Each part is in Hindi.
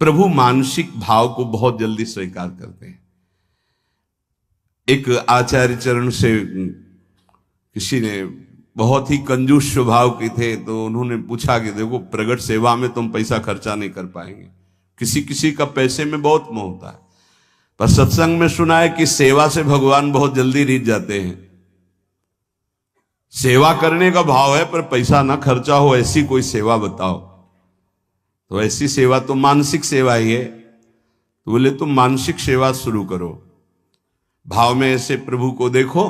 प्रभु मानसिक भाव को बहुत जल्दी स्वीकार करते हैं। एक आचार्य चरण से किसी ने, बहुत ही कंजूस स्वभाव के थे, तो उन्होंने पूछा कि देखो प्रगट सेवा में तुम पैसा खर्चा नहीं कर पाएंगे, किसी किसी का पैसे में बहुत मोह होता है, पर सत्संग में सुना है कि सेवा से भगवान बहुत जल्दी रीझ जाते हैं। सेवा करने का भाव है पर पैसा ना खर्चा हो, ऐसी कोई सेवा बताओ। तो ऐसी सेवा तो मानसिक सेवा ही है। तो बोले तुम मानसिक सेवा शुरू करो, भाव में ऐसे प्रभु को देखो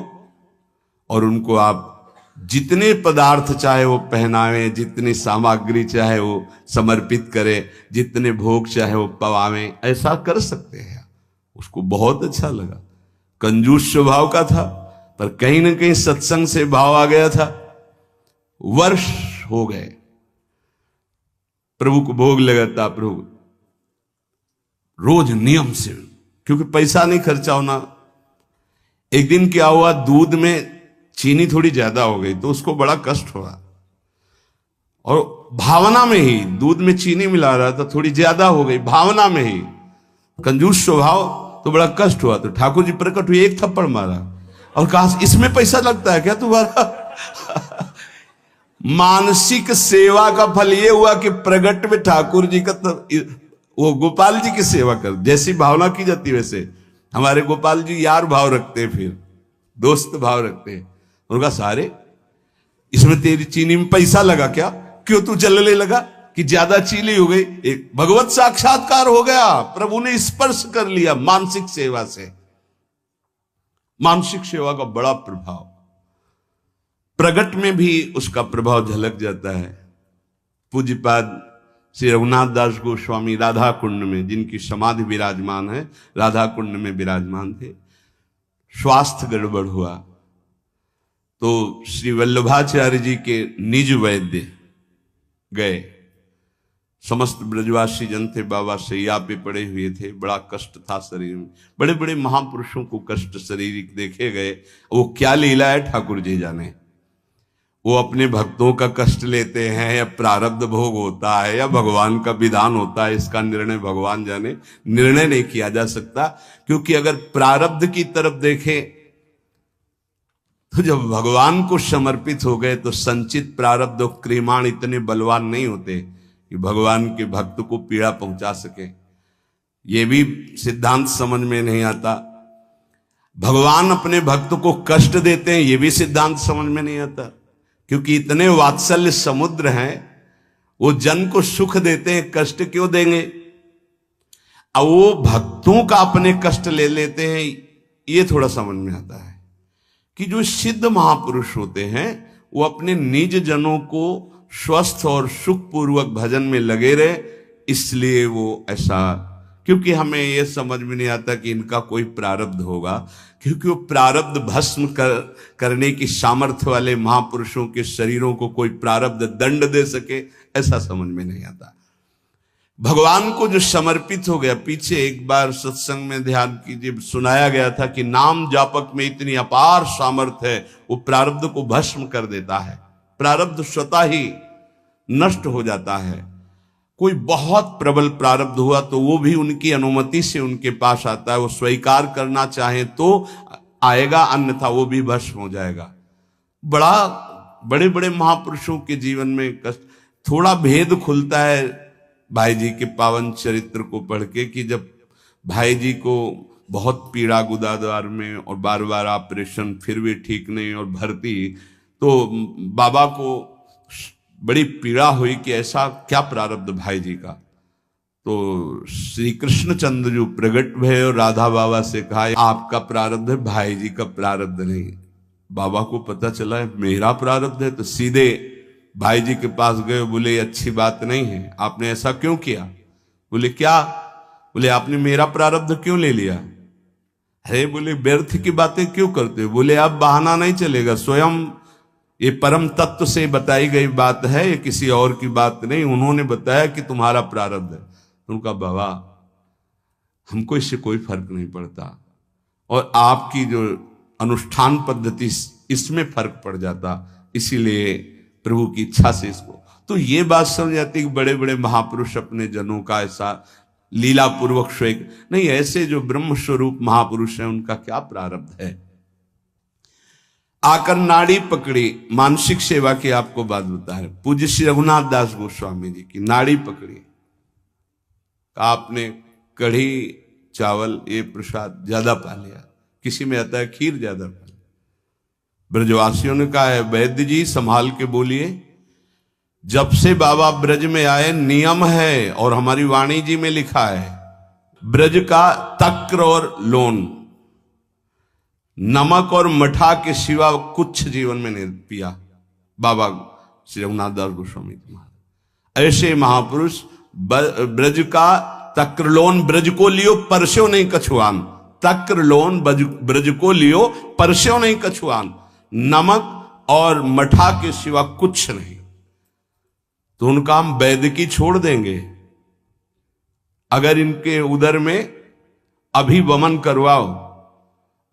और उनको आप जितने पदार्थ चाहे वो पहनावें, जितनी सामग्री चाहे वो समर्पित करें, जितने भोग चाहे वो पवावें, ऐसा कर सकते हैं। उसको बहुत अच्छा लगा। कंजूस स्वभाव का था पर कहीं ना कहीं सत्संग से भाव आ गया था। वर्ष हो गए, प्रभु को भोग लगाता, प्रभु रोज नियम से, क्योंकि पैसा नहीं खर्चा होना। एक दिन क्या हुआ, दूध में चीनी थोड़ी ज्यादा हो गई तो उसको बड़ा कष्ट हुआ, और भावना में ही दूध में चीनी मिला रहा था, थोड़ी ज्यादा हो गई भावना में ही, कंजूस स्वभाव, तो बड़ा कष्ट हुआ। तो ठाकुर जी प्रकट हुए, एक थप्पड़ मारा और कहा इसमें पैसा लगता है क्या तुम्हारा? मानसिक सेवा का फल ये हुआ कि प्रगट में ठाकुर जी का वो गोपाल जी की सेवा कर, जैसी भावना की जाती वैसे हमारे गोपाल जी यार भाव रखते हैं, फिर दोस्त भाव रखते हैं। उनका सारे इसमें तेरी चीनी में पैसा लगा क्या, क्यों तू जलने लगा कि ज्यादा चीनी हो गई? एक भगवत साक्षात्कार हो गया, प्रभु ने स्पर्श कर लिया मानसिक सेवा से। मानसिक सेवा का बड़ा प्रभाव, प्रगट में भी उसका प्रभाव झलक जाता है। पूज्यपाद श्री रघुनाथ दास गोस्वामी राधा कुंड में, जिनकी समाधि विराजमान है, राधा कुंड में विराजमान थे। स्वास्थ्य गड़बड़ हुआ तो श्री वल्लभाचार्य जी के निज वैद्य गए। समस्त ब्रजवासी जन थे, बाबा सैया पे पड़े हुए थे, बड़ा कष्ट था शरीर में। बड़े बड़े महापुरुषों को कष्ट शारीरिक देखे गए, वो क्या लीला है ठाकुर जी जाने। वो अपने भक्तों का कष्ट लेते हैं या प्रारब्ध भोग होता है या भगवान का विधान होता है, इसका निर्णय भगवान जाने। निर्णय नहीं किया जा सकता, क्योंकि अगर प्रारब्ध की तरफ देखें तो जब भगवान को समर्पित हो गए तो संचित प्रारब्ध और क्रियमाण इतने बलवान नहीं होते कि भगवान के भक्त को पीड़ा पहुंचा सके। ये भी सिद्धांत समझ में नहीं आता। भगवान अपने भक्त को कष्ट देते हैं, ये भी सिद्धांत समझ में नहीं आता, क्योंकि इतने वात्सल्य समुद्र हैं, वो जन को सुख देते हैं, कष्ट क्यों देंगे? अब वो भक्तों का अपने कष्ट ले लेते हैं, ये थोड़ा समझ में आता है कि जो सिद्ध महापुरुष होते हैं वो अपने निज जनों को स्वस्थ और सुखपूर्वक भजन में लगे रहे, इसलिए वो ऐसा। क्योंकि हमें यह समझ में नहीं आता कि इनका कोई प्रारब्ध होगा, क्योंकि वो प्रारब्ध भस्म करने की सामर्थ्य वाले महापुरुषों के शरीरों को कोई प्रारब्ध दंड दे सके, ऐसा समझ में नहीं आता। भगवान को जो समर्पित हो गया, पीछे एक बार सत्संग में ध्यान कीजिए, सुनाया गया था कि नाम जापक में इतनी अपार सामर्थ्य है, वो प्रारब्ध को भस्म कर देता है। प्रारब्ध स्वतः ही नष्ट हो जाता है। कोई बहुत प्रबल प्रारब्ध हुआ तो वो भी उनकी अनुमति से उनके पास आता है, वो स्वीकार करना चाहे तो आएगा, अन्यथा वो भी भस्म हो जाएगा। बड़े बड़े महापुरुषों के जीवन में कष्ट, थोड़ा भेद खुलता है भाई जी के पावन चरित्र को पढ़ के, कि जब भाई जी को बहुत पीड़ा गुदाद्वार में और बार बार ऑपरेशन, फिर भी ठीक नहीं और भर्ती, तो बाबा को बड़ी पीड़ा हुई कि ऐसा क्या प्रारब्ध भाई जी का। तो श्री कृष्णचंद्र जो प्रगट भय और राधा बाबा से कहा आपका प्रारब्ध है, भाई जी का प्रारब्ध नहीं। बाबा को पता चला है मेरा प्रारब्ध है, तो सीधे भाई जी के पास गए, बोले अच्छी बात नहीं है, आपने ऐसा क्यों किया? बोले क्या? बोले आपने मेरा प्रारब्ध क्यों ले लिया? अरे बोले व्यर्थ की बातें क्यों करते हो? बोले अब बहाना नहीं चलेगा, स्वयं ये परम तत्व से बताई गई बात है, ये किसी और की बात नहीं, उन्होंने बताया कि तुम्हारा प्रारब्ध है। उनका बाबा हमको इससे कोई फर्क नहीं पड़ता, और आपकी जो अनुष्ठान पद्धति इसमें फर्क पड़ जाता, इसीलिए प्रभु की इच्छा से इसको। तो ये बात समझ जाती कि बड़े बड़े महापुरुष अपने जनों का ऐसा लीला पूर्वक श्वेक नहीं, ऐसे जो ब्रह्म स्वरूप महापुरुष हैं उनका क्या प्रारब्ध है। आकर नाड़ी पकड़ी, मानसिक सेवा की आपको बात बता रहे, पूज्य श्री रघुनाथ दास गोस्वामी जी की नाड़ी पकड़ी, आपने कढ़ी चावल ये प्रसाद ज्यादा पा लिया, किसी में आता है खीर ज्यादा पा लिया। ब्रजवासियों ने कहा है वैद्य जी संभाल के बोलिए, जब से बाबा ब्रज में आए नियम है और हमारी वाणी जी में लिखा है, ब्रज का तक्र और लोन, नमक और मठा के सिवा कुछ जीवन में नहीं पिया बाबा श्री रघुनाथ दास गोस्वामी महाराज। ऐसे महापुरुष ब्रज का तक्रलोन ब्रज को लियो परस्यो नहीं कछुआन, तक्रलोन ब्रज को लियो परस्यो नहीं कछुआन, नमक और मठा के सिवा कुछ नहीं। तो उनका हम वैद्य की छोड़ देंगे, अगर इनके उदर में अभिवमन करवाओ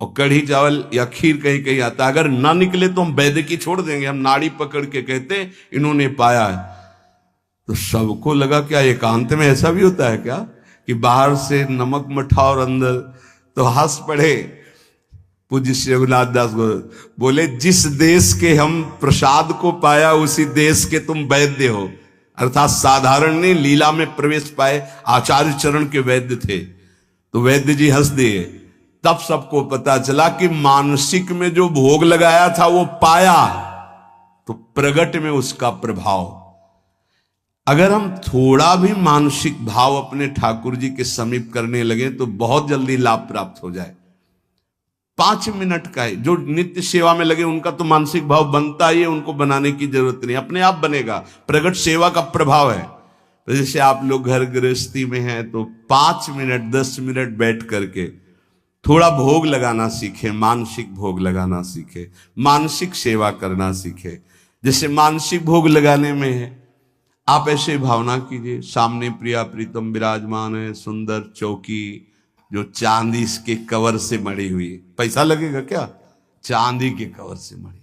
और कढ़ी चावल या खीर कहीं कहीं आता, अगर ना निकले तो हम वैद्य की छोड़ देंगे, हम नाड़ी पकड़ के कहते इन्होंने पाया है। तो सबको लगा क्या एकांत में ऐसा भी होता है क्या कि बाहर से नमक मठा और अंदर, तो हंस पड़े पूज्य श्री रघुनाथ दास को, बोले जिस देश के हम प्रसाद को पाया उसी देश के तुम वैद्य हो, अर्थात साधारण ने लीला में प्रवेश पाए, आचार्य चरण के वैद्य थे। तो वैद्य जी हंस दिए, तब सबको पता चला कि मानसिक में जो भोग लगाया था वो पाया, तो प्रगट में उसका प्रभाव। अगर हम थोड़ा भी मानसिक भाव अपने ठाकुर जी के समीप करने लगे तो बहुत जल्दी लाभ प्राप्त हो जाए। 5 मिनट का है, जो नित्य सेवा में लगे उनका तो मानसिक भाव बनता ही है, उनको बनाने की जरूरत नहीं, अपने आप बनेगा, प्रगट सेवा का प्रभाव है। तो जैसे आप लोग घर गृहस्थी में हैं तो 5 मिनट 10 मिनट बैठ करके थोड़ा भोग लगाना सीखे, मानसिक भोग लगाना सीखे, मानसिक सेवा करना सीखे। जैसे मानसिक भोग लगाने में है, आप ऐसे भावना कीजिए सामने प्रिया प्रीतम विराजमान है, सुंदर चौकी जो चांदी के कवर से मड़ी हुई, पैसा लगेगा क्या, चांदी के कवर से मड़ी,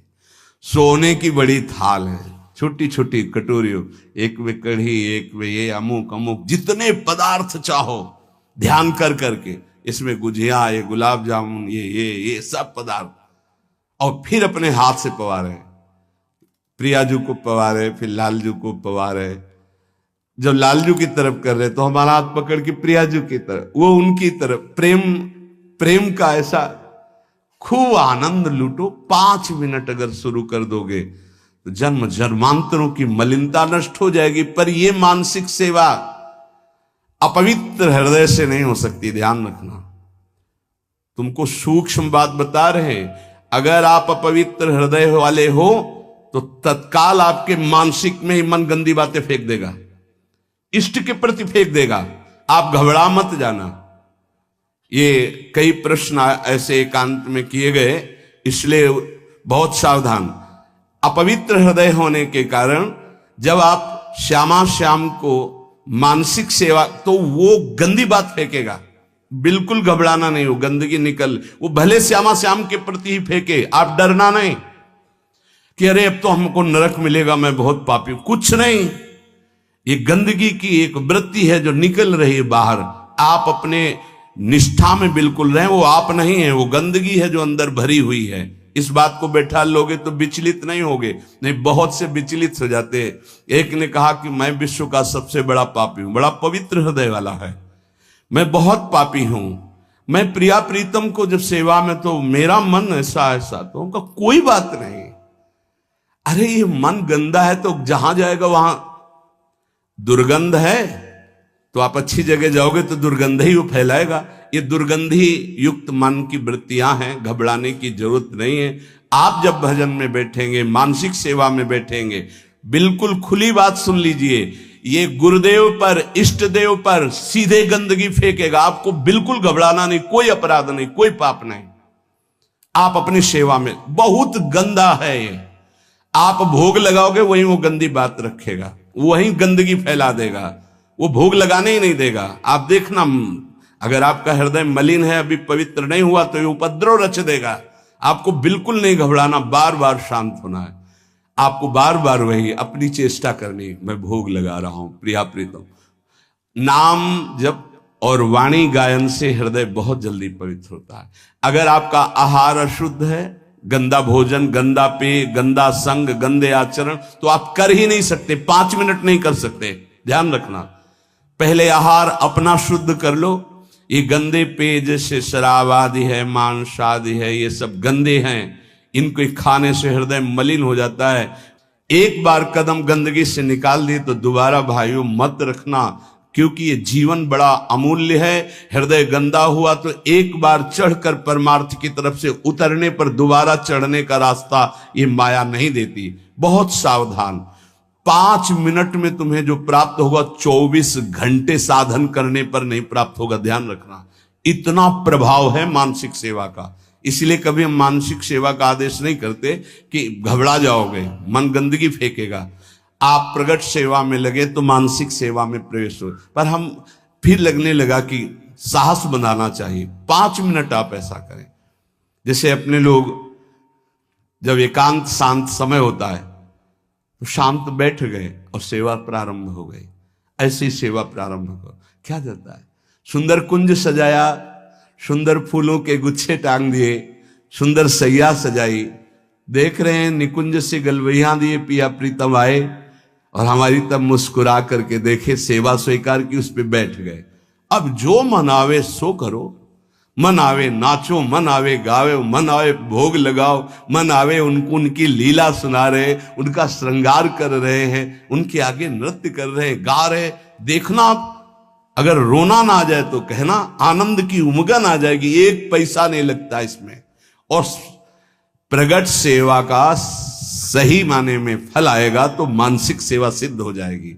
सोने की बड़ी थाल है, छोटी छोटी कटोरियों, एक में कढ़ी, एक में ये अमुक अमुक, जितने पदार्थ चाहो ध्यान कर करके, इसमें गुजिया, ये गुलाब जामुन, ये सब पदार्थ, और फिर अपने हाथ से पवारे, प्रियाजू को पवारे, फिर लालजू को पवारे। जब लालजू की तरफ कर रहे तो हमारा हाथ पकड़ के प्रियाजू की तरफ, वो उनकी तरफ, प्रेम का ऐसा खूब आनंद लूटो। 5 मिनट अगर शुरू कर दोगे तो जन्म जन्मांतरों की मलिनता नष्ट हो जाएगी। पर ये मानसिक सेवा अपवित्र हृदय से नहीं हो सकती, ध्यान रखना। तुमको सूक्ष्म बात बता रहे हैं, अगर आप अपवित्र हृदय वाले हो तो तत्काल आपके मानसिक में ही मन गंदी बातें फेंक देगा, इष्ट के प्रति फेंक देगा। आप घबरा मत जाना। ये कई प्रश्न ऐसे एकांत में किए गए, इसलिए बहुत सावधान। अपवित्र हृदय होने के कारण जब आप श्यामा श्याम को मानसिक सेवा, तो वो गंदी बात फेंकेगा, बिल्कुल घबराना नहीं, हो गंदगी निकल, वो भले श्यामा श्याम के प्रति ही फेंके, आप डरना नहीं कि अरे अब तो हमको नरक मिलेगा, मैं बहुत पापी हूं, कुछ नहीं। ये गंदगी की एक वृत्ति है जो निकल रही है बाहर, आप अपने निष्ठा में बिल्कुल रहें, वो आप नहीं है, वो गंदगी है जो अंदर भरी हुई है। इस बात को बैठा लोगे तो विचलित नहीं होगे, नहीं बहुत से विचलित हो जाते हैं। एक ने कहा कि मैं विश्व का सबसे बड़ा पापी हूं, बड़ा पवित्र हृदय वाला है, मैं बहुत पापी हूं, मैं प्रिया प्रीतम को जब सेवा में तो मेरा मन ऐसा ऐसा, तो उनका कोई बात नहीं। अरे ये मन गंदा है तो जहां जाएगा वहां दुर्गंध है, तो आप अच्छी जगह जाओगे तो दुर्गंध ही वो फैलाएगा। ये दुर्गंधी युक्त मन की वृत्तियां हैं, घबराने की जरूरत नहीं है। आप जब भजन में बैठेंगे, मानसिक सेवा में बैठेंगे, बिल्कुल खुली बात सुन लीजिए, ये गुरुदेव पर, इष्ट देव पर सीधे गंदगी फेंकेगा, आपको बिल्कुल घबराना नहीं, कोई अपराध नहीं, कोई पाप नहीं। आप अपनी सेवा में, बहुत गंदा है ये, आप भोग लगाओगे वहीं वो गंदी बात रखेगा, वहीं गंदगी फैला देगा, वो भोग लगाने ही नहीं देगा। आप देखना, अगर आपका हृदय मलिन है, अभी पवित्र नहीं हुआ, तो ये उपद्रव रच देगा। आपको बिल्कुल नहीं घबराना, बार बार शांत होना है, आपको बार बार वही अपनी चेष्टा करनी, मैं भोग लगा रहा हूं प्रिया प्रीतम। नाम जब और वाणी गायन से हृदय बहुत जल्दी पवित्र होता है। अगर आपका आहार अशुद्ध है, गंदा भोजन, गंदा पेय, गंदा संग, गंदे आचरण, तो आप कर ही नहीं सकते, 5 मिनट नहीं कर सकते। ध्यान रखना, पहले आहार अपना शुद्ध कर लो। ये गंदे पेय जैसे शराब आदि है, मांस आदि है, ये सब गंदे हैं, इनको खाने से हृदय मलिन हो जाता है। एक बार कदम गंदगी से निकाल दिए तो दोबारा भाइयों मत रखना, क्योंकि ये जीवन बड़ा अमूल्य है। हृदय गंदा हुआ तो एक बार चढ़कर परमार्थ की तरफ से उतरने पर दोबारा चढ़ने का रास्ता ये माया नहीं देती। बहुत सावधान। 5 मिनट में तुम्हें जो प्राप्त होगा 24 घंटे साधन करने पर नहीं प्राप्त होगा। ध्यान रखना, इतना प्रभाव है मानसिक सेवा का। इसलिए कभी हम मानसिक सेवा का आदेश नहीं करते कि घबरा जाओगे, मन गंदगी फेंकेगा। आप प्रगट सेवा में लगे तो मानसिक सेवा में प्रवेश हो। पर हम फिर लगने लगा कि साहस बनाना चाहिए। 5 मिनट आप ऐसा करें, जैसे अपने लोग जब एकांत शांत समय होता है तो शांत बैठ गए और सेवा प्रारंभ हो गई। ऐसी सेवा प्रारंभ हो, क्या जाता है, सुंदर कुंज सजाया, सुंदर फूलों के गुच्छे टांग दिए, सुंदर सैया सजाई, देख रहे हैं निकुंज से गलवैया दिए, पिया प्रीतम आए और हमारी तब मुस्कुरा करके देखे, सेवा स्वीकार की, उस पे बैठ गए। अब जो मन आवे सो करो, मन आवे नाचो, मन आवे गावे, मन आवे भोग लगाओ, मन आवे उनको उनकी लीला सुना रहे, उनका श्रृंगार कर रहे हैं, उनके आगे नृत्य कर रहे हैं, गा रहे। देखना, अगर रोना ना आ जाए तो कहना, आनंद की उमगन आ जाएगी। 1 पैसा नहीं लगता इसमें। और प्रगट सेवा का सही माने में फल आएगा तो मानसिक सेवा सिद्ध हो जाएगी।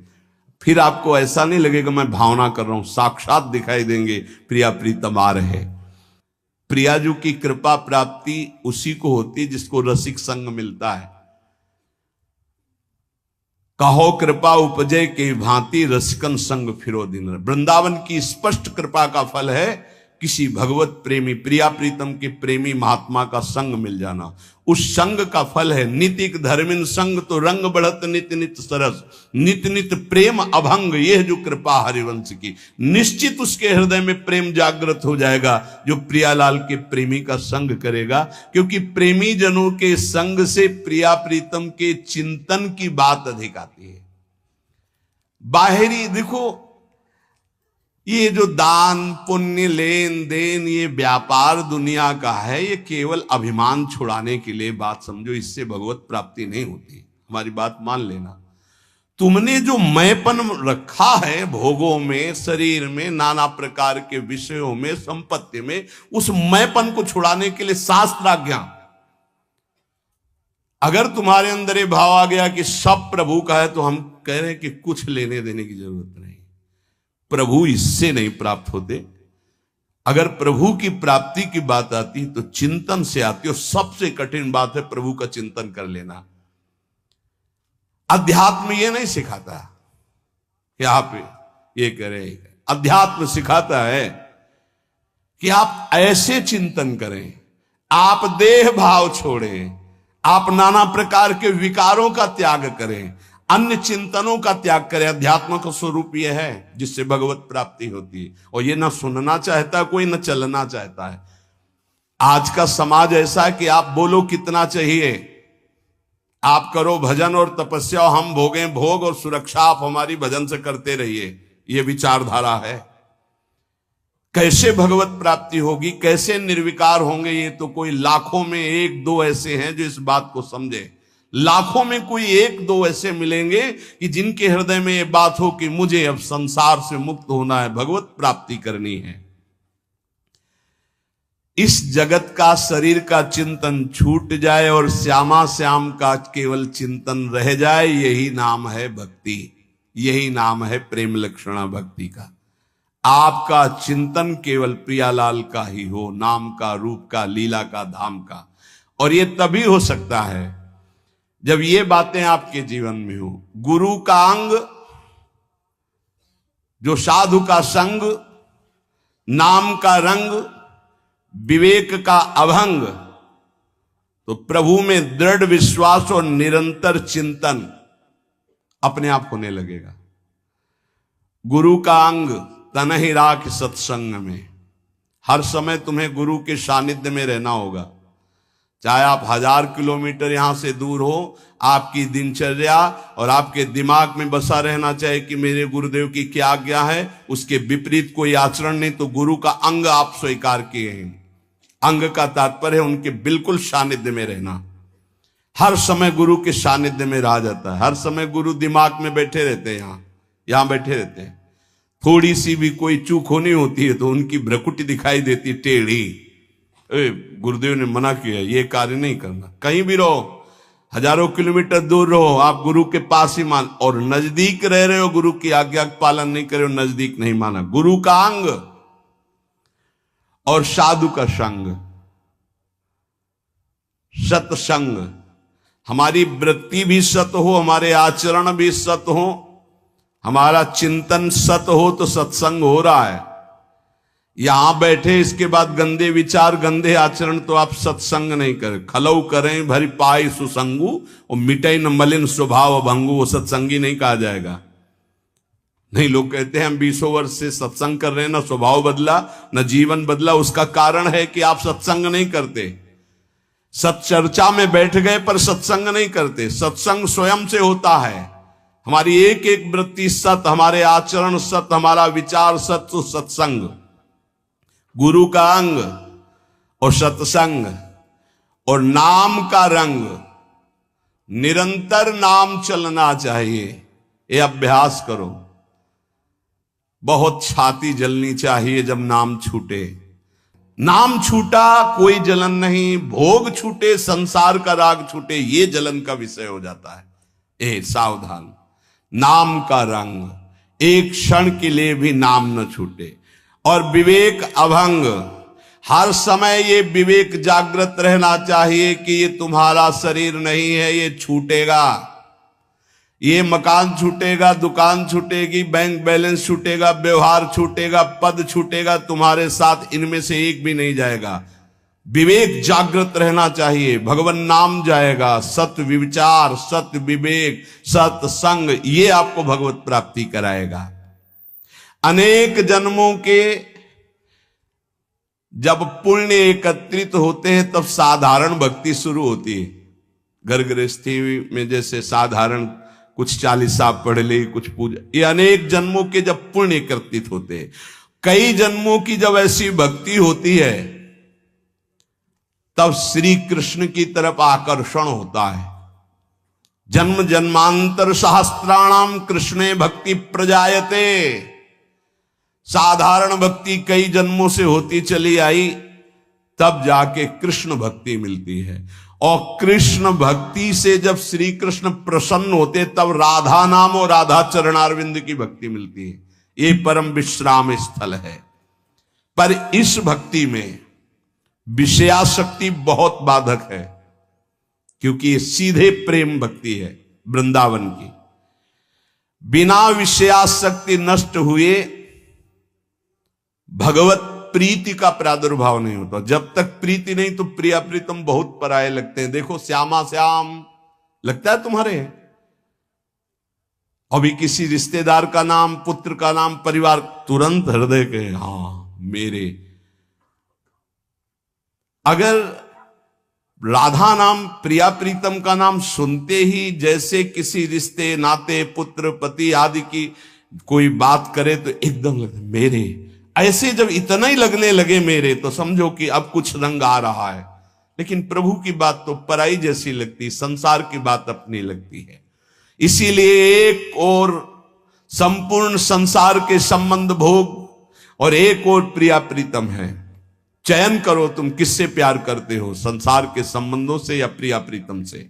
फिर आपको ऐसा नहीं लगेगा मैं भावना कर रहा हूं, साक्षात दिखाई देंगे प्रिया प्रीतम आ रहे। प्रियाजू की कृपा प्राप्ति उसी को होती है जिसको रसिक संग मिलता है। कहो कृपा उपजे के भांति रसिकन संग फिरो दिन। वृंदावन की स्पष्ट कृपा का फल है किसी भगवत प्रेमी प्रिया प्रीतम के प्रेमी महात्मा का संग मिल जाना। उस संग का फल है नितिक धर्मिन संग तो रंग बढ़त नित नित सरस, नित नित प्रेम अभंग। यह जो कृपा हरिवंश की, निश्चित उसके हृदय में प्रेम जागृत हो जाएगा जो प्रियालाल के प्रेमी का संग करेगा। क्योंकि प्रेमी जनों के संग से प्रिया प्रीतम के चिंतन की बात अधिक आती है। बाहरी देखो, ये जो दान पुण्य लेन देन ये व्यापार दुनिया का है, ये केवल अभिमान छुड़ाने के लिए बात समझो, इससे भगवत प्राप्ति नहीं होती। हमारी बात मान लेना। तुमने जो मैंपन रखा है भोगों में, शरीर में, नाना प्रकार के विषयों में, संपत्ति में, उस मैंपन को छुड़ाने के लिए शास्त्राज्ञा। अगर तुम्हारे अंदर ये भाव आ गया कि सब प्रभु का है, तो हम कह रहे हैं कि कुछ लेने देने की जरूरत नहीं। प्रभु इससे नहीं प्राप्त होते। अगर प्रभु की प्राप्ति की बात आती है तो चिंतन से आती है। और सबसे कठिन बात है प्रभु का चिंतन कर लेना। अध्यात्म ये नहीं सिखाता कि आप ये करें, अध्यात्म सिखाता है कि आप ऐसे चिंतन करें, आप देह भाव छोड़ें, आप नाना प्रकार के विकारों का त्याग करें, अन्य चिंतनों का त्याग करें। अध्यात्म का स्वरूप यह है जिससे भगवत प्राप्ति होती है। और ये ना सुनना चाहता कोई, ना चलना चाहता है। आज का समाज ऐसा है कि आप बोलो कितना चाहिए, आप करो भजन और तपस्या, हम भोगें भोग और सुरक्षा आप हमारी भजन से करते रहिए। ये विचारधारा है। कैसे भगवत प्राप्ति होगी, कैसे निर्विकार होंगे, ये तो कोई लाखों में 1-2 ऐसे हैं जो इस बात को समझे। लाखों में कोई 1-2 ऐसे मिलेंगे कि जिनके हृदय में ये बात हो कि मुझे अब संसार से मुक्त होना है, भगवत प्राप्ति करनी है। इस जगत का शरीर का चिंतन छूट जाए और श्यामा श्याम का केवल चिंतन रह जाए, यही नाम है भक्ति, यही नाम है प्रेम लक्षणा भक्ति का। आपका चिंतन केवल प्रियालाल का ही हो, नाम का, रूप का, लीला का, धाम का। और ये तभी हो सकता है जब ये बातें आपके जीवन में हो। गुरु का अंग, जो साधु का संग, नाम का रंग, विवेक का अभंग, तो प्रभु में दृढ़ विश्वास और निरंतर चिंतन अपने आप होने लगेगा। गुरु का अंग, तन ही राख सत्संग में। हर समय तुम्हें गुरु के सानिध्य में रहना होगा। चाहे आप 1000 किलोमीटर यहां से दूर हो, आपकी दिनचर्या और आपके दिमाग में बसा रहना चाहिए कि मेरे गुरुदेव की क्या आज्ञा है, उसके विपरीत कोई आचरण नहीं तो गुरु का अंग आप स्वीकार किए हैं। अंग का तात्पर्य है उनके बिल्कुल सानिध्य में रहना। हर समय गुरु के सानिध्य में रहा जाता है। हर समय गुरु दिमाग में बैठे रहते हैं, यहां बैठे रहते हैं। थोड़ी सी भी कोई चूक होनी होती है तो उनकी भ्रकुटी दिखाई देती टेढ़ी। गुरुदेव ने मना किया, ये कार्य नहीं करना। कहीं भी रहो, हजारों किलोमीटर दूर रहो, आप गुरु के पास ही मान, और नजदीक रह रहे हो, गुरु की आज्ञा का पालन नहीं करे हो, नजदीक नहीं माना। गुरु का अंग और साधु का संग, सत्संग। हमारी वृत्ति भी सत हो, हमारे आचरण भी सत हो, हमारा चिंतन सत हो तो सत्संग हो रहा है। यहां बैठे इसके बाद गंदे विचार गंदे आचरण तो आप सत्संग नहीं करें। खलऊ करें भरी पाई सुसंगु और मिटाई न मलिन स्वभाव भंगु, वो सत्संगी नहीं कहा जाएगा। नहीं, लोग कहते हैं हम 20 वर्ष से सत्संग कर रहे हैं, ना स्वभाव बदला न जीवन बदला। उसका कारण है कि आप सत्संग नहीं करते। सत्चर्चा में बैठ गए पर सत्संग नहीं करते। सत्संग स्वयं से होता है। हमारी एक एक वृत्ति सत, हमारे आचरण सत, हमारा विचार सत, तो सत्संग। गुरु का अंग और सत्संग और नाम का रंग। निरंतर नाम चलना चाहिए, ये अभ्यास करो। बहुत छाती जलनी चाहिए जब नाम छूटे। नाम छूटा कोई जलन नहीं, भोग छूटे संसार का राग छूटे ये जलन का विषय हो जाता है। ए सावधान, नाम का रंग, एक क्षण के लिए भी नाम न छूटे। और विवेक अभंग, हर समय ये विवेक जागृत रहना चाहिए कि ये तुम्हारा शरीर नहीं है, ये छूटेगा। ये मकान छूटेगा, दुकान छूटेगी, बैंक बैलेंस छूटेगा, व्यवहार छूटेगा, पद छूटेगा, तुम्हारे साथ इनमें से एक भी नहीं जाएगा। विवेक जागृत रहना चाहिए। भगवान नाम जाएगा, सत्य विचार, सत्य विवेक, सत्संग, ये आपको भगवत प्राप्ति कराएगा। अनेक जन्मों के जब पुण्य एकत्रित होते हैं तब साधारण भक्ति शुरू होती है। घर गृहस्थी में जैसे साधारण कुछ 40 साल पढ़ ले, कुछ पूजा, ये अनेक जन्मों के जब पुण्य एकत्रित होते हैं, कई जन्मों की जब ऐसी भक्ति होती है तब श्री कृष्ण की तरफ आकर्षण होता है। जन्म जन्मांतर सहस्त्राणाम कृष्णे भक्ति प्रजायते। साधारण भक्ति कई जन्मों से होती चली आई, तब जाके कृष्ण भक्ति मिलती है। और कृष्ण भक्ति से जब श्री कृष्ण प्रसन्न होते तब राधा नाम और राधा चरणारविंद की भक्ति मिलती है। ये परम विश्राम स्थल है। पर इस भक्ति में विषयाशक्ति बहुत बाधक है, क्योंकि ये सीधे प्रेम भक्ति है वृंदावन की। बिना विषयाशक्ति नष्ट हुए भगवत प्रीति का प्रादुर्भाव नहीं होता। जब तक प्रीति नहीं तो प्रिया प्रीतम बहुत पराये लगते हैं। देखो श्यामा श्याम लगता है तुम्हारे, अभी किसी रिश्तेदार का नाम, पुत्र का नाम, परिवार, तुरंत हृदय के हाँ मेरे। अगर राधा नाम, प्रिया प्रीतम का नाम सुनते ही जैसे किसी रिश्ते नाते, पुत्र पति आदि की कोई बात करे तो एकदम लगता मेरे। ऐसे जब इतना ही लगने लगे मेरे तो समझो कि अब कुछ रंग आ रहा है। लेकिन प्रभु की बात तो पराई जैसी लगती, संसार की बात अपनी लगती है। इसीलिए एक और संपूर्ण संसार के संबंध भोग और एक और प्रिया प्रीतम है। चयन करो तुम किससे प्यार करते हो, संसार के संबंधों से या प्रिया प्रीतम से।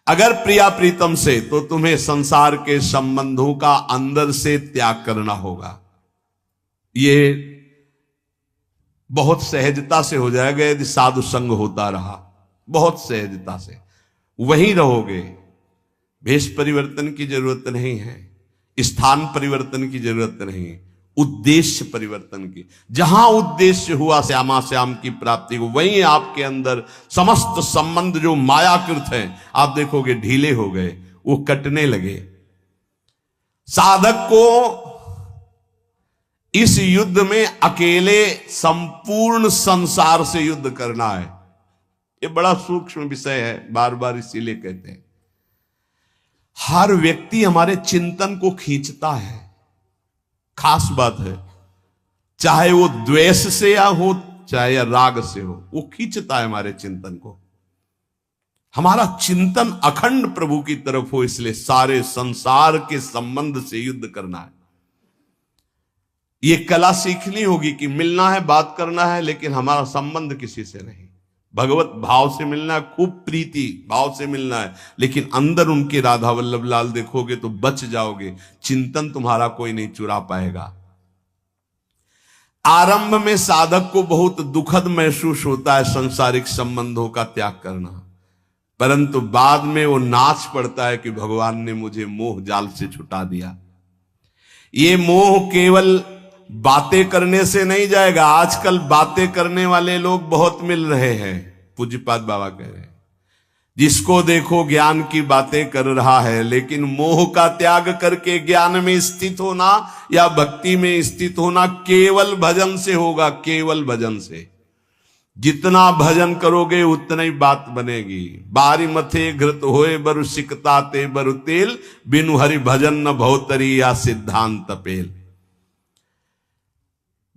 अगर प्रिया प्रीतम से तो तुम्हें संसार के संबंधों का अंदर से त्याग करना होगा। ये बहुत सहजता से हो जाएगा यदि साधु संग होता रहा, बहुत सहजता से वहीं रहोगे। भेष परिवर्तन की जरूरत नहीं है, स्थान परिवर्तन की जरूरत नहीं है, उद्देश्य परिवर्तन की। जहां उद्देश्य हुआ श्यामा श्याम की प्राप्ति को, वहीं आपके अंदर समस्त संबंध जो मायाकृत हैं आप देखोगे ढीले हो गए, वो कटने लगे। साधक को इस युद्ध में अकेले संपूर्ण संसार से युद्ध करना है। ये बड़ा सूक्ष्म विषय है, बार बार इसीलिए कहते हैं। हर व्यक्ति हमारे चिंतन को खींचता है, खास बात है, चाहे वो द्वेष से या हो चाहे या राग से हो, वो खींचता है हमारे चिंतन को। हमारा चिंतन अखंड प्रभु की तरफ हो, इसलिए सारे संसार के संबंध से युद्ध करना है। ये कला सीखनी होगी कि मिलना है, बात करना है, लेकिन हमारा संबंध किसी से नहीं। भगवत भाव से मिलना है, खूब प्रीति भाव से मिलना है, लेकिन अंदर उनके राधा वल्लभ लाल देखोगे तो बच जाओगे। चिंतन तुम्हारा कोई नहीं चुरा पाएगा। आरंभ में साधक को बहुत दुखद महसूस होता है सांसारिक संबंधों का त्याग करना, परंतु बाद में वो नाच पड़ता है कि भगवान ने मुझे मोह जाल से छुटा दिया। ये मोह केवल बातें करने से नहीं जाएगा। आजकल बातें करने वाले लोग बहुत मिल रहे हैं। पूज्यपाद बाबा कह रहे हैं, जिसको देखो ज्ञान की बातें कर रहा है, लेकिन मोह का त्याग करके ज्ञान में स्थित होना या भक्ति में स्थित होना केवल भजन से होगा, केवल भजन से। जितना भजन करोगे उतना ही बात बनेगी। बारी मथे घृत होए बरु सिकता ते बरु तेल, बिनु हरि भजन न भवतरी या सिद्धांत पेल।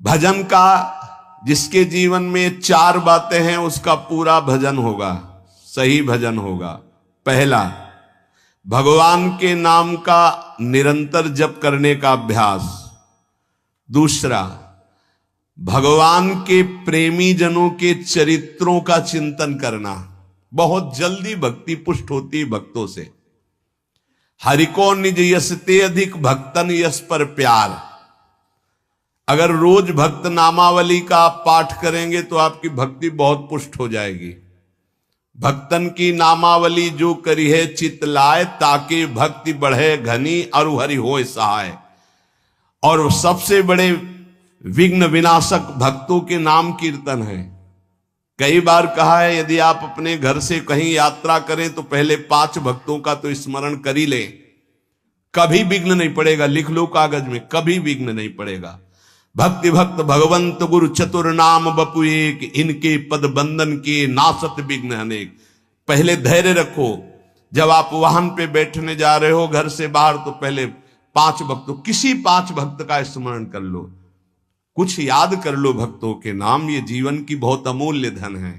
भजन का जिसके जीवन में 4 बातें हैं उसका पूरा भजन होगा, सही भजन होगा। पहला, भगवान के नाम का निरंतर जप करने का अभ्यास। दूसरा, भगवान के प्रेमी जनों के चरित्रों का चिंतन करना। बहुत जल्दी भक्ति पुष्ट होती है भक्तों से। हरिको निज यस ते अधिक भक्तन यस पर प्यार। अगर रोज भक्त नामावली का आप पाठ करेंगे तो आपकी भक्ति बहुत पुष्ट हो जाएगी। भक्तन की नामावली जो करी है चित लाए, ताकि भक्ति बढ़े घनी और हरि होए सहाय। और सबसे बड़े विघ्न विनाशक भक्तों के नाम कीर्तन है। कई बार कहा है, यदि आप अपने घर से कहीं यात्रा करें तो पहले 5 भक्तों का तो स्मरण कर ही लें, कभी विघ्न नहीं पड़ेगा। लिख लो कागज में, कभी विघ्न नहीं पड़ेगा। भक्ति भक्त भगवंत गुरु चतुर नाम बपु एक, इनके पद बंधन के नासत विघ्न अनेक। पहले धैर्य रखो। जब आप वाहन पे बैठने जा रहे हो घर से बाहर, तो पहले 5 भक्तों, किसी 5 भक्त का स्मरण कर लो, कुछ याद कर लो भक्तों के नाम। ये जीवन की बहुत अमूल्य धन है।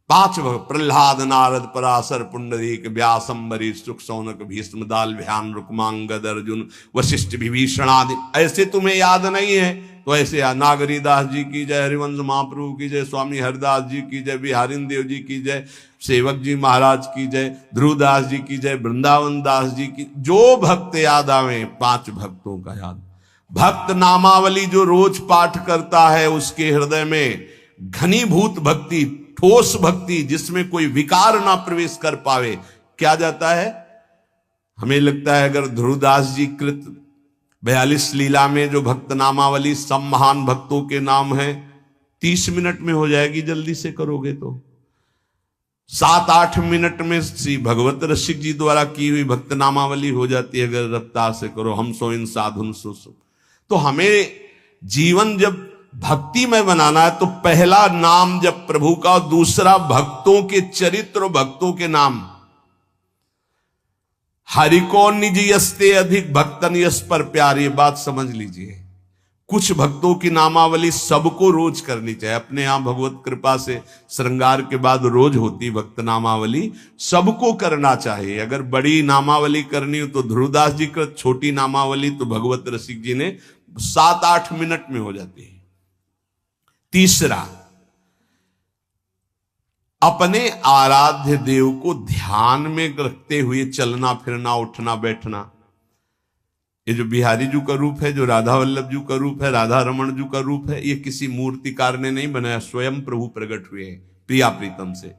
5 भक्त, प्रहलाद नारद पराशर पुंडरीक व्यास अम्बरीश सुख सौनक भीष्म दाल ध्यान रुक्मांगद अर्जुन वशिष्ठ विभीषण आदि। ऐसे तुम्हें याद नहीं है तो ऐसे नागरी दास जी की जय, हरिवंश महाप्रभु की जय, स्वामी हरिदास जी की जय, बिहारिन देव जी की जय, सेवक जी महाराज की जय, ध्रुवदास जी की जय, वृंदावन दास जी की। जो भक्त याद आवे 5 भक्तों का याद। भक्त नामावली जो रोज पाठ करता है उसके हृदय में घनीभूत भक्ति, ठोस भक्ति, जिसमें कोई विकार ना प्रवेश कर पावे, क्या जाता है। हमें लगता है अगर ध्रुवदास जी कृत 42 लीला में जो भक्त नामावली सब महान भक्तों के नाम है 30 मिनट में हो जाएगी, जल्दी से करोगे तो। 7-8 मिनट में श्री भगवत रसिक जी द्वारा की हुई भक्त नामावली हो जाती है अगर रफ्तार से करो। हम सो इन साधुन सो। तो हमें जीवन जब भक्ति में बनाना है तो पहला नाम जब प्रभु का, दूसरा भक्तों के चरित्र, भक्तों के नाम। हरि को निज यस्ते अधिक भक्तन यस पर प्यार। ये बात समझ लीजिए। कुछ भक्तों की नामावली सबको रोज करनी चाहिए। अपने यहां भगवत कृपा से श्रृंगार के बाद रोज होती भक्त नामावली, सबको करना चाहिए। अगर बड़ी नामावली करनी हो तो ध्रुवदास जी का, छोटी नामावली तो भगवत रसिक जी ने 7-8 मिनट में हो जाती है। तीसरा, अपने आराध्य देव को ध्यान में रखते हुए चलना फिरना, उठना बैठना। ये जो बिहारी जी का रूप है, जो राधा वल्लभ जी का रूप है, राधा रमन जी का रूप है, ये किसी मूर्तिकार ने नहीं बनाया, स्वयं प्रभु प्रकट हुए हैं प्रिया प्रीतम से।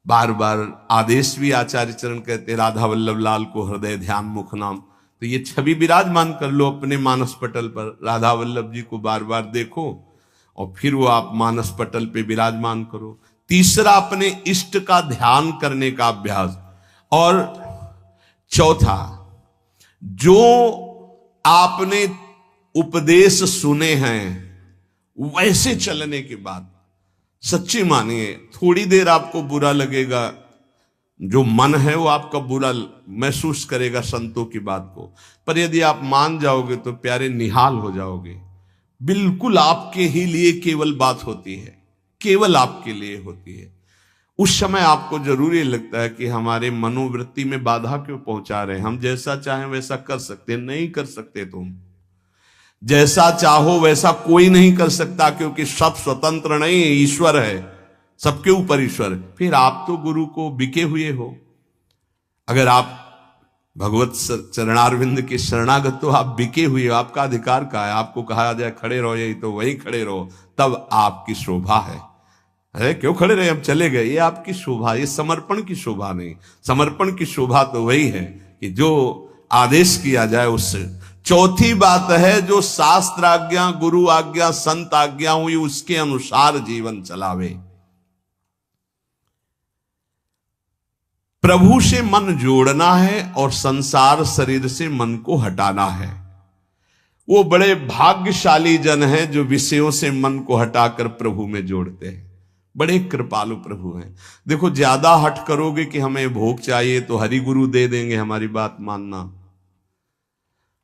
बार बार आदेश भी आचार्य चरण कहते, राधा वल्लभ लाल को हृदय ध्यान मुख नाम। तो ये छवि विराजमान कर लो अपने मानस पटल पर। राधा वल्लभ जी को बार बार देखो और फिर वो आप मानस पटल पे विराजमान करो। तीसरा, अपने इष्ट का ध्यान करने का अभ्यास। और चौथा, जो आपने उपदेश सुने हैं वैसे चलने के बाद सच्ची मानिए, थोड़ी देर आपको बुरा लगेगा, जो मन है वो आपका बुरा महसूस करेगा संतों की बात को, पर यदि आप मान जाओगे तो प्यारे निहाल हो जाओगे। बिल्कुल आपके ही लिए केवल बात होती है, केवल आपके लिए होती है। उस समय आपको जरूरी लगता है कि हमारे मनोवृत्ति में बाधा क्यों पहुंचा रहे हैं, हम जैसा चाहें वैसा कर सकते, नहीं कर सकते। तुम जैसा चाहो वैसा कोई नहीं कर सकता, क्योंकि सब स्वतंत्र नहीं है, ईश्वर है, सबके ऊपर ईश्वर। फिर आप तो गुरु को बिके हुए हो। अगर आप भगवत चरणारविंद के शरणागत तो आप बिके हुए हो, आपका अधिकार का है। आपको कहा जाए खड़े रहो, यही तो वही खड़े रहो, तब आपकी शोभा है। अरे क्यों खड़े रहे, हम चले गए, ये आपकी शोभा, ये समर्पण की शोभा नहीं। समर्पण की शोभा तो वही है कि जो आदेश किया जाए उससे। चौथी बात है, जो शास्त्र आज्ञा, गुरु आज्ञा, संत आज्ञा हुई उसके अनुसार जीवन चलावे। प्रभु से मन जोड़ना है और संसार शरीर से मन को हटाना है। वो बड़े भाग्यशाली जन हैं जो विषयों से मन को हटाकर प्रभु में जोड़ते हैं। बड़े कृपालु प्रभु हैं। देखो, ज्यादा हट करोगे कि हमें भोग चाहिए तो हरि गुरु दे देंगे, हमारी बात मानना।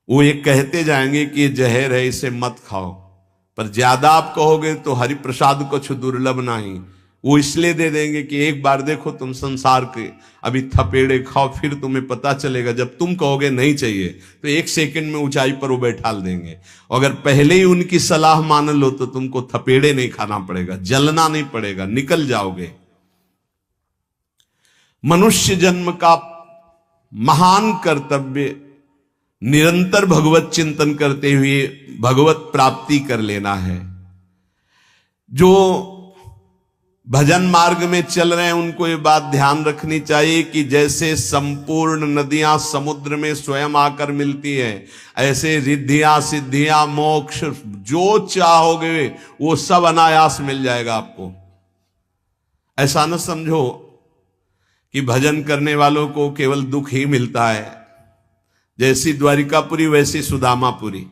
वो ये कहते जाएंगे कि ये जहर है, इसे मत खाओ, पर ज्यादा आप कहोगे तो हरि प्रसाद कुछ दुर्लभ नहीं, वो इसलिए दे देंगे कि एक बार देखो तुम संसार के अभी थपेड़े खाओ, फिर तुम्हें पता चलेगा। जब तुम कहोगे नहीं चाहिए तो 1 सेकंड में ऊंचाई पर वो बैठाल देंगे। अगर पहले ही उनकी सलाह मान लो तो तुमको थपेड़े नहीं खाना पड़ेगा, जलना नहीं पड़ेगा, निकल जाओगे। मनुष्य जन्म का महान कर्तव्य निरंतर भगवत चिंतन करते हुए भगवत प्राप्ति कर लेना है। जो भजन मार्ग में चल रहे हैं उनको ये बात ध्यान रखनी चाहिए कि जैसे संपूर्ण नदियां समुद्र में स्वयं आकर मिलती है, ऐसे रिद्धियां, सिद्धियां, मोक्ष जो चाहोगे वो सब अनायास मिल जाएगा आपको। ऐसा न समझो कि भजन करने वालों को केवल दुख ही मिलता है। जैसी द्वारिकापुरी वैसी सुदामापुरी।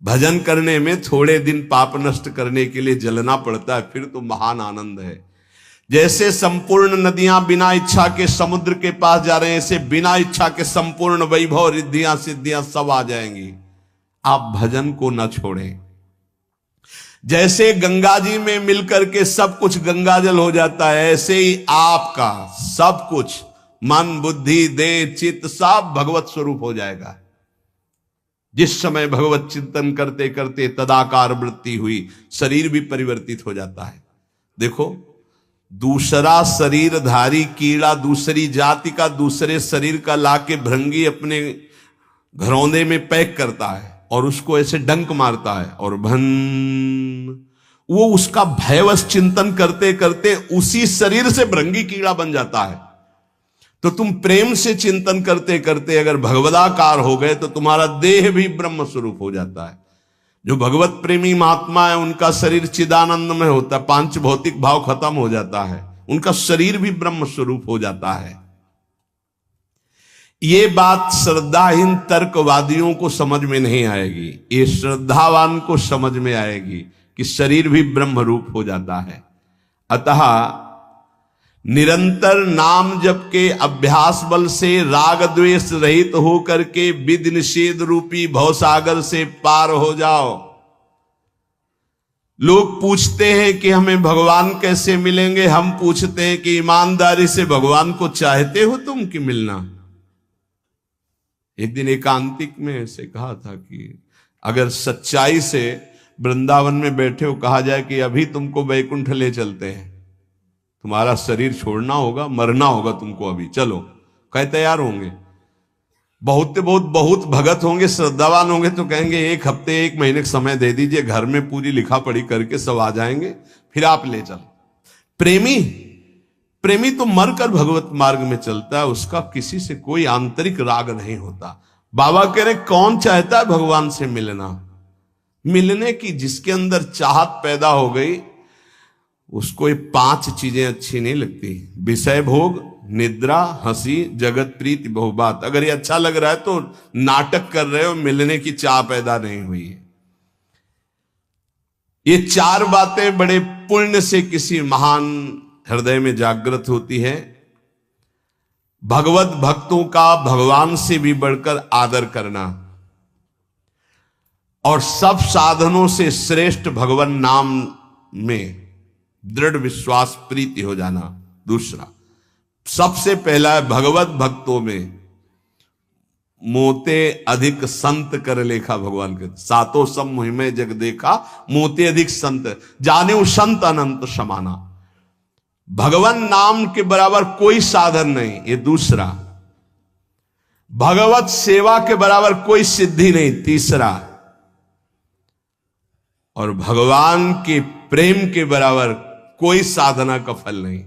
भजन करने में थोड़े दिन पाप नष्ट करने के लिए जलना पड़ता है, फिर तो महान आनंद है। जैसे संपूर्ण नदियां बिना इच्छा के समुद्र के पास जा रहे हैं, ऐसे बिना इच्छा के संपूर्ण वैभव, रिद्धियां, सिद्धियां सब आ जाएंगी। आप भजन को न छोड़ें। जैसे गंगा जी में मिलकर के सब कुछ गंगाजल हो जाता है, ऐसे ही आपका सब कुछ मन, बुद्धि, देह, चित्त सब भगवत स्वरूप हो जाएगा। जिस समय भगवत चिंतन करते करते तदाकार वृत्ति हुई, शरीर भी परिवर्तित हो जाता है। देखो, दूसरा शरीरधारी कीड़ा दूसरी जाति का दूसरे शरीर का लाके भृंगी अपने घरौंदे में पैक करता है और उसको ऐसे डंक मारता है और वो उसका भयवश चिंतन करते करते उसी शरीर से भृंगी कीड़ा बन जाता है। तो तुम प्रेम से चिंतन करते करते अगर भगवदाकार हो गए तो तुम्हारा देह भी ब्रह्म स्वरूप हो जाता है। जो भगवत प्रेमी महात्मा है उनका शरीर चिदानंद में होता है, 5 भौतिक भाव खत्म हो जाता है, उनका शरीर भी ब्रह्म स्वरूप हो जाता है। ये बात श्रद्धाहीन तर्कवादियों को समझ में नहीं आएगी, ये श्रद्धावान को समझ में आएगी कि शरीर भी ब्रह्म रूप हो जाता है। अतः निरंतर नाम जप के अभ्यास बल से राग द्वेष रहित होकर के विधि निषेध रूपी भवसागर से पार हो जाओ। लोग पूछते हैं कि हमें भगवान कैसे मिलेंगे, हम पूछते हैं कि ईमानदारी से भगवान को चाहते हो तुम कि मिलना। एक दिन एकांतिक में ऐसे कहा था कि अगर सच्चाई से वृंदावन में बैठे हो, कहा जाए कि अभी तुमको वैकुंठ ले चलते हैं, तुम्हारा शरीर छोड़ना होगा, मरना होगा तुमको, अभी चलो, कहे तैयार होंगे। बहुत भगत होंगे, श्रद्धावान होंगे तो कहेंगे 1 हफ्ते 1 महीने का समय दे दीजिए, घर में पूरी लिखा पढ़ी करके सब आ जाएंगे, फिर आप ले चलो। प्रेमी तो मरकर भगवत मार्ग में चलता है, उसका किसी से कोई आंतरिक राग नहीं होता। बाबा कह रहे कौन चाहता है भगवान से मिलने की, जिसके अंदर चाहत पैदा हो गई उसको ये 5 चीजें अच्छी नहीं लगती। विषय भोग, निद्रा, हंसी, जगत प्रीति बहुबात। अगर ये अच्छा लग रहा है तो नाटक कर रहे हो, मिलने की चाह पैदा नहीं हुई है। ये चार बातें बड़े पुण्य से किसी महान हृदय में जागृत होती है। भगवत भक्तों का भगवान से भी बढ़कर आदर करना और सब साधनों से श्रेष्ठ भगवान नाम में दृढ़ विश्वास प्रीति हो जाना। दूसरा, सबसे पहला है भगवत भक्तों में मोते अधिक संत कर लेखा। भगवान के सातों सब मुहिमे जग देखा, मोते अधिक संत जाने संत अनंत समाना। भगवान नाम के बराबर कोई साधन नहीं, ये दूसरा। भगवत सेवा के बराबर कोई सिद्धि नहीं, तीसरा। और भगवान के प्रेम के बराबर कोई साधना का फल नहीं।